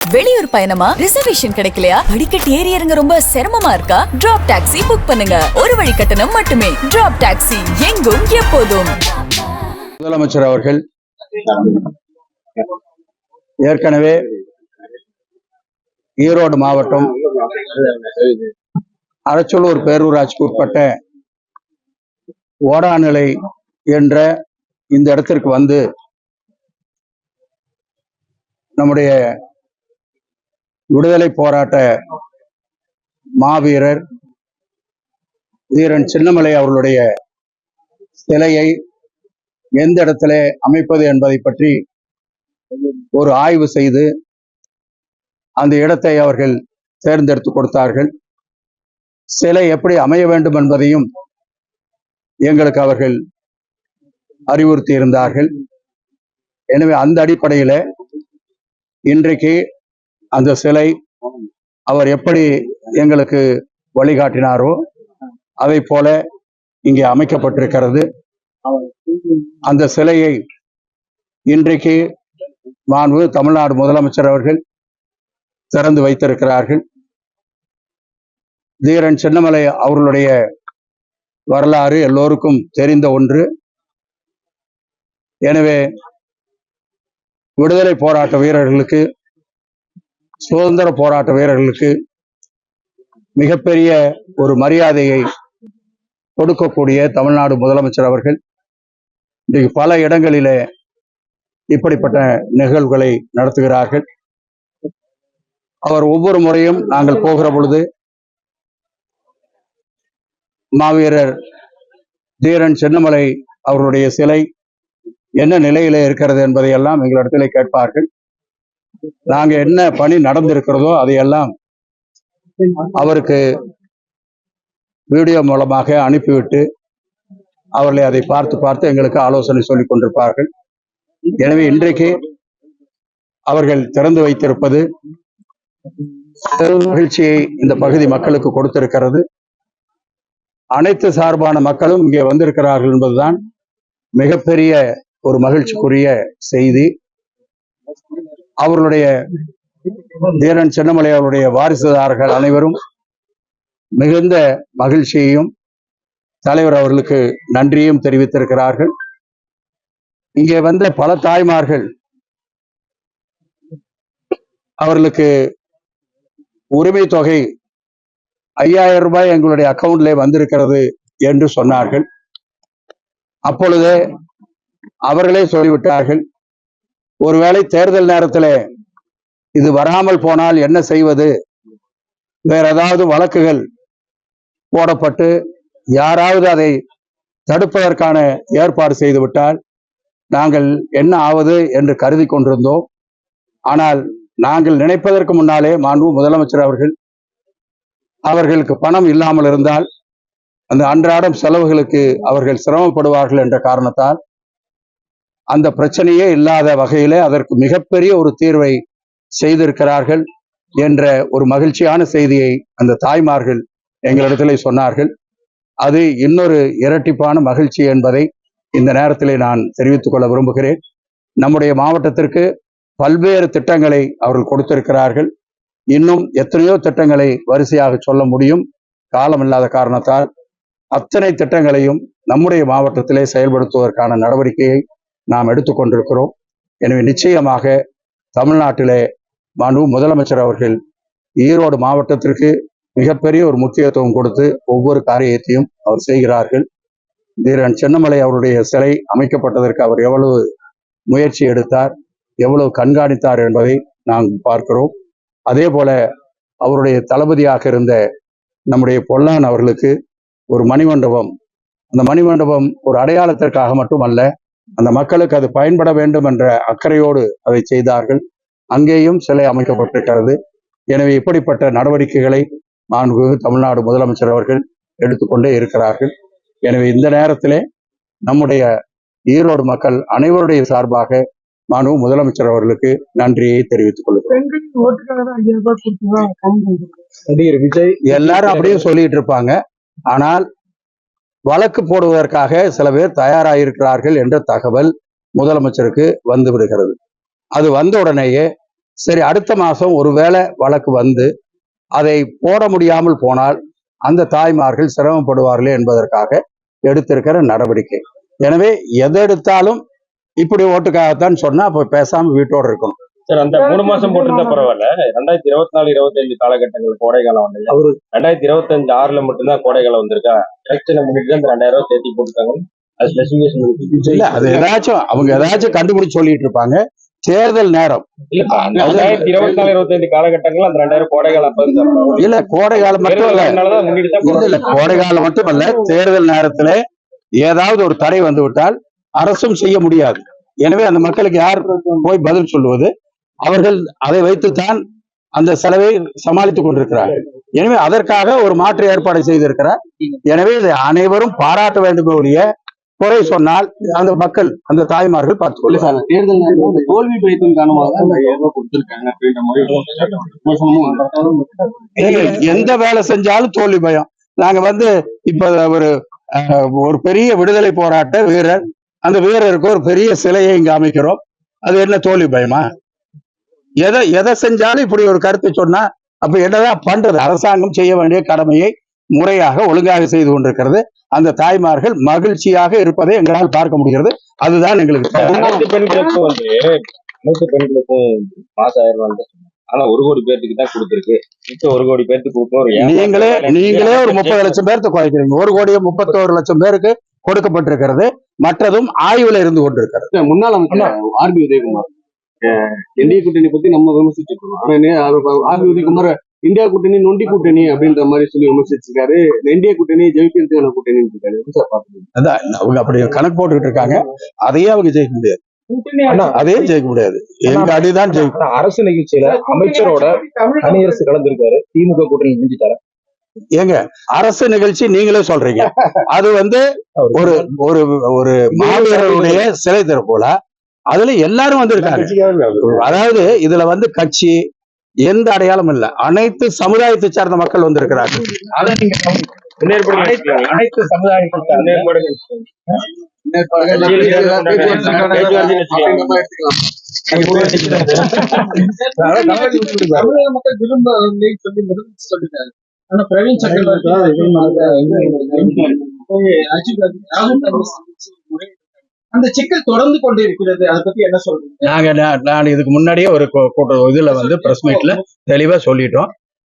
வெளியூர் பயணமா ரிசர்வேஷன் கிடைக்கலையா? படிக்கட்டு ஏறி இறங்க ரொம்ப சிரமமா இருக்கா? டிராப் டாக்ஸி புக் பண்ணுங்க. ஒரு வழி கட்டணம் மட்டுமே. டிராப் டாக்ஸி எங்கும் எப்போதும். முதலமைச்சர் அவர்கள் ஏற்கனவே ஈரோடு மாவட்டம் அரச்சலூர் பேரூராட்சிக்கு உட்பட்ட ஓடாநிலை என்ற இந்த இடத்திற்கு வந்து நம்முடைய விடுதலை போராட்ட மாவீரர் வீரன் சின்னமலை அவர்களுடைய சிலையை எந்த இடத்துல அமைப்பது என்பதை பற்றி ஒரு ஆய்வு செய்து அந்த இடத்தை அவர்கள் தேர்ந்தெடுத்து கொடுத்தார்கள். சிலை எப்படி அமைய வேண்டும் என்பதையும் எங்களுக்கு அவர்கள் அறிவுறுத்தி இருந்தார்கள். எனவே அந்த அடிப்படையில் இன்றைக்கு அந்த சிலை அவர் எப்படி எங்களுக்கு வழிகாட்டினாரோ அதை போல இங்கே அமைக்கப்பட்டிருக்கிறது. அந்த சிலையை இன்றைக்கு மாண்பு தமிழ்நாடு முதலமைச்சர் அவர்கள் திறந்து வைத்திருக்கிறார்கள். தீரன் சின்னமலை அவர்களுடைய வரலாறு எல்லோருக்கும் தெரிந்த ஒன்று. எனவே விடுதலை போராட்ட வீரர்களுக்கு, சுதந்திர போராட்ட வீரர்களுக்கு மிகப்பெரிய ஒரு மரியாதையை கொடுக்கக்கூடிய தமிழ்நாடு முதலமைச்சர் அவர்கள் இன்றைக்கு பல இடங்களிலே இப்படிப்பட்ட நிகழ்வுகளை நடத்துகிறார்கள். அவர் ஒவ்வொரு முறையும் நாங்கள் போகிற பொழுது மாவீரர் தீரன் சின்னமலை அவருடைய சிலை என்ன நிலையில இருக்கிறது என்பதை எல்லாம் எங்களிடத்திலே கேட்பார்கள். நாங்க என்ன பணி நடந்திருக்கிறதோ அதையெல்லாம் அவருக்கு வீடியோ மூலமாக அனுப்பிவிட்டு அவர்களை அதை பார்த்து எங்களுக்கு ஆலோசனை சொல்லிக் கொண்டிருப்பார்கள். எனவே இன்றைக்கு அவர்கள் திறந்து வைத்திருப்பது மகிழ்ச்சியை இந்த பகுதி மக்களுக்கு கொடுத்திருக்கிறது. அனைத்து சார்பான மக்களும் இங்கே வந்திருக்கிறார்கள் என்பதுதான் மிகப்பெரிய ஒரு மகிழ்ச்சிக்குரிய செய்தி. அவர்களுடைய தீரன் சின்னமலை அவருடைய வாரிசுதாரர்கள் அனைவரும் மிகுந்த மகிழ்ச்சியையும் தலைவர் அவர்களுக்கு நன்றியும் தெரிவித்திருக்கிறார்கள். இங்கே வந்த பல தாய்மார்கள் அவர்களுக்கு உரிமை தொகை 5000 ரூபாய் எங்களுடைய அக்கவுண்ட்ல வந்திருக்கிறது என்று சொன்னார்கள். அப்பொழுதே அவர்களே சொல்லிவிட்டார்கள், ஒருவேளை தேர்தல் நேரத்தில் இது வராமல் போனால் என்ன செய்வது, வேற ஏதாவது வழக்குகள் போடப்பட்டு யாராவது அதை தடுப்பதற்கான ஏற்பாடு செய்துவிட்டால் நாங்கள் என்ன ஆவது என்று கருதி கொண்டிருந்தோம். ஆனால் நாங்கள் நினைப்பதற்கு முன்னாலே மாண்பு முதலமைச்சர் அவர்களுக்கு பணம் இல்லாமல் இருந்தால் அந்த அன்றாடம் செலவுகளுக்கு அவர்கள் சிரமப்படுவார்கள் என்ற காரணத்தால் அந்த பிரச்சனையே இல்லாத வகையிலே அதற்கு மிகப்பெரிய ஒரு தீர்வை செய்திருக்கிறார்கள் என்ற ஒரு மகிழ்ச்சியான செய்தியை அந்த தாய்மார்கள் எங்களிடத்திலே சொன்னார்கள். அது இன்னொரு இரட்டிப்பான மகிழ்ச்சி என்பதை இந்த நேரத்திலே நான் தெரிவித்துக் கொள்ள விரும்புகிறேன். நம்முடைய மாவட்டத்திற்கு பல்வேறு திட்டங்களை அவர்கள் கொடுத்திருக்கிறார்கள். இன்னும் எத்தனையோ திட்டங்களை வரிசையாக சொல்ல முடியும், காலம் இல்லாத காரணத்தால் அத்தனை திட்டங்களையும் நம்முடைய மாவட்டத்திலே செயல்படுத்துவதற்கான நடவடிக்கையை நாம் எடுத்துக்கொண்டிருக்கிறோம். எனவே நிச்சயமாக தமிழ்நாட்டிலே மாண்பு முதலமைச்சர் அவர்கள் ஈரோடு மாவட்டத்திற்கு மிகப்பெரிய ஒரு முக்கியத்துவம் கொடுத்து ஒவ்வொரு காரியத்தையும் அவர் செய்கிறார்கள். தீரன் சின்னமலை அவருடைய சிலை அமைக்கப்பட்டதற்கு அவர் எவ்வளவு முயற்சி எடுத்தார், எவ்வளவு கண்காணித்தார் என்பதை நாங்கள் பார்க்கிறோம். அதே போல அவருடைய தளபதியாக இருந்த நம்முடைய பொல்லான் அவர்களுக்கு ஒரு மணிமண்டபம், அந்த மணிமண்டபம் ஒரு அடையாளத்திற்காக மட்டுமல்ல, அந்த மக்களுக்கு அது பயன்பட வேண்டும் என்ற அக்கறையோடு அதை செய்தார்கள். அங்கேயும் சிலை அமைக்கப்பட்டிருக்கிறது. எனவே இப்படிப்பட்ட நடவடிக்கைகளை மாண்பு தமிழ்நாடு முதலமைச்சர் அவர்கள் எடுத்துக்கொண்டே இருக்கிறார்கள். எனவே இந்த நேரத்திலே நம்முடைய ஈரோடு மக்கள் அனைவருடைய சார்பாக மாண்பு முதலமைச்சர் அவர்களுக்கு நன்றியை தெரிவித்துக் கொள்கிறேன். எல்லாரும் அப்படியே சொல்லிட்டு இருப்பாங்க, ஆனால் வழக்கு போடுவதற்காக சில பேர் தயாராயிருக்கிறார்கள் என்ற தகவல் முதலமைச்சருக்கு வந்து விடுகிறது. அது வந்த உடனேயே சரி அடுத்த மாசம் ஒருவேளை வழக்கு வந்து அதை போட முடியாமல் போனால் அந்த தாய்மார்கள் சிரமப்படுவார்களே என்பதற்காக எடுத்திருக்கிற நடவடிக்கை. எனவே எதை எடுத்தாலும் இப்படி ஓட்டுக்காகத்தான் சொன்னா அப்ப பேசாம வீட்டோட இருக்கணும். சார் அந்த 3 மாசம் போட்டிருந்தா பரவாயில்ல. 2024-25 காலகட்டங்கள் கோடை காலம் வந்து அவரு 2025-6 மட்டும்தான் கோடை காலம் வந்திருக்கா. எலெக்ஷனை முன்னிட்டு அந்த 2000 சேர்த்து போட்டுருக்காங்க. அது ஸ்பெசிபிகேஷன் இல்ல, அது ஏதாச்சும் அவங்க ஏதாச்சும் கண்டுபிடிச்சு சொல்லிட்டு இருப்பாங்க. தேர்தல் நேரம் 2024-25 காலகட்டங்கள் அந்த 2000 கோடை காலம் இல்ல, கோடை காலம் மட்டும் இல்ல, கோடை காலம் மட்டுமல்ல, தேர்தல் நேரத்துல ஏதாவது ஒரு தடை வந்து விட்டால் அரசும் செய்ய முடியாது. எனவே அந்த மக்களுக்கு யார் போய் பதில் சொல்லுவது? அவர்கள் அதை வைத்துத்தான் அந்த செலவை சமாளித்துக் கொண்டிருக்கிறார்கள். எனவே அதற்காக ஒரு மாற்று ஏற்பாடு செய்திருக்கிறார். எனவே இதை அனைவரும் பாராட்ட வேண்டும். ஒழிய குறை சொன்னால் அந்த மக்கள், அந்த தாய்மார்கள் பார்த்துக் கொள்ளும். தேர்தல் தோல்வி பயத்தின் காரணமாக கொடுத்திருக்காங்க. எந்த வேலை செஞ்சாலும் தோல்வி பயம். நாங்க வந்து இப்ப ஒரு பெரிய விடுதலை போராட்ட வீரர், அந்த வீரருக்கு ஒரு பெரிய சிலையை இங்க அமைக்கிறோம். அது என்ன தோல்வி பயமா? எதை செஞ்சாலும் இப்படி ஒரு கருத்தை சொன்னா அப்ப என்னதான் பண்றது? அரசாங்கம் செய்ய வேண்டிய கடமையை முறையாக ஒழுங்காக செய்து கொண்டிருக்கிறது. அந்த தாய்மார்கள் மகிழ்ச்சியாக இருப்பதை எங்களால் பார்க்க முடிகிறது. அதுதான் எங்களுக்கு. அனைத்து பெண்களுக்கும் பாஸ் ஆயிரம். ஆனா 1 கோடி பேருக்கு தான் கொடுத்திருக்கு. 1 கோடி பேருக்கு கொடுக்கணும். நீங்களே ஒரு 30 லட்சம் பேருக்கு குறைக்கிறீங்க. 1,31,00,000 பேருக்கு கொடுக்கப்பட்டிருக்கிறது. மற்றதும் ஆய்வுல இருந்து கொண்டிருக்கிறது. முன்னாள் அமைச்சர் ஆர்பி உதயகுமார் என்டிஏ கூட்டணி பத்தி நம்ம விமர்சிச்சுட்டு இருக்கோம். ஆனா ஆர்பி உதயகுமார் இந்தியா கூட்டணி நொண்டி கூட்டணி அப்படின்ற மாதிரி சொல்லி விமர்சிச்சிருக்காரு. என்டிஏ கூட்டணி ஜெயிக்கிறதுக்கான கூட்டணி இருக்காரு. அதான் அவங்க அப்படி கணக்கு போட்டுக்கிட்டு இருக்காங்க. அதையே அவங்க ஜெயிக்க முடியாது. அதையும் ஜெயிக்க முடியாது. எங்க அடிதான் ஜெயிக்கும். அரசு நிகழ்ச்சியில அமைச்சரோட தனியரசு கலந்துருக்காரு. திமுக கூட்டணி செஞ்சுட்டாரு. ஏங்க அரசு நிகழ்ச்சி நீங்களே சொல்றீங்க. அது வந்து ஒரு ஒரு ஒரு மாவீரருடைய சிலை திறப்போல அதுல எல்லாரும் வந்திருக்காங்க. அதாவது இதுல வந்து கட்சி எந்த அடையாளம் இல்ல, அனைத்து சமுதாயத்தை சார்ந்த மக்கள் வந்திருக்கிறார்கள். அதை நீங்க அனைத்து சமுதாயத்தை ஆனா பிரவீன் சக்கரவர்த்தி அந்த சிக்கல் தொடர்ந்து கொண்டு இருக்கிறது. அதை பத்தி என்ன சொல்றீங்க? நான் இதுக்கு முன்னாடியே ஒரு இதுல வந்து பிரஸ் மீட்ல தெளிவா சொல்லிட்டோம்.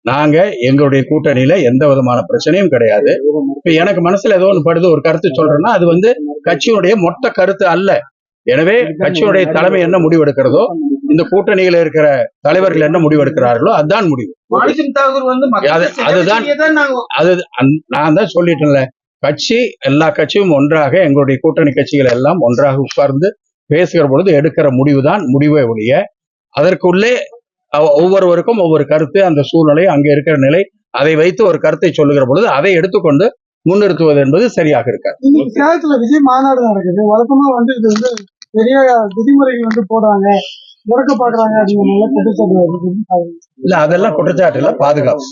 நாங்க எங்களுடைய கூட்டணியில எந்த விதமான பிரச்சனையும் கிடையாது. இப்ப எனக்கு மனசுல ஏதோ ஒன்று படுது, ஒரு கருத்து சொல்றேன்னா அது வந்து கட்சியுடைய மொத்த கருத்து அல்ல. எனவே கட்சியுடைய தலைமை என்ன முடிவெடுக்கிறதோ, இந்த கூட்டணியில இருக்கிற தலைவர்கள் என்ன முடிவெடுக்கிறார்களோ அதுதான் முடிவு. அதுதான் நான் தான் சொல்லிட்டேன்ல, கட்சி எல்லா கட்சியும் ஒன்றாக, எங்களுடைய கூட்டணி கட்சிகள் எல்லாம் ஒன்றாக உட்கார்ந்து பேசுகிற பொழுது எடுக்கிற முடிவுதான் முடிவை ஒழிய, அதற்குள்ளே ஒவ்வொருவருக்கும் ஒவ்வொரு கருத்து, அந்த சூழ்நிலை, அங்கே இருக்கிற நிலை, அதை வைத்து ஒரு கருத்தை சொல்லுகிற பொழுது அதை எடுத்துக்கொண்டு முன்னிறுத்துவது என்பது சரியாக இருக்காது. சேலத்துல விஜய் மாநாடு நடக்குது. வழக்கமா வந்து இது வந்து பெரிய விதிமுறைகள் வந்து போடுறாங்க, முடக்க பாக்குறாங்க அப்படிங்கிற குற்றச்சாட்டு. இல்ல அதெல்லாம் குற்றச்சாட்டு இல்ல, பாதுகாப்பு.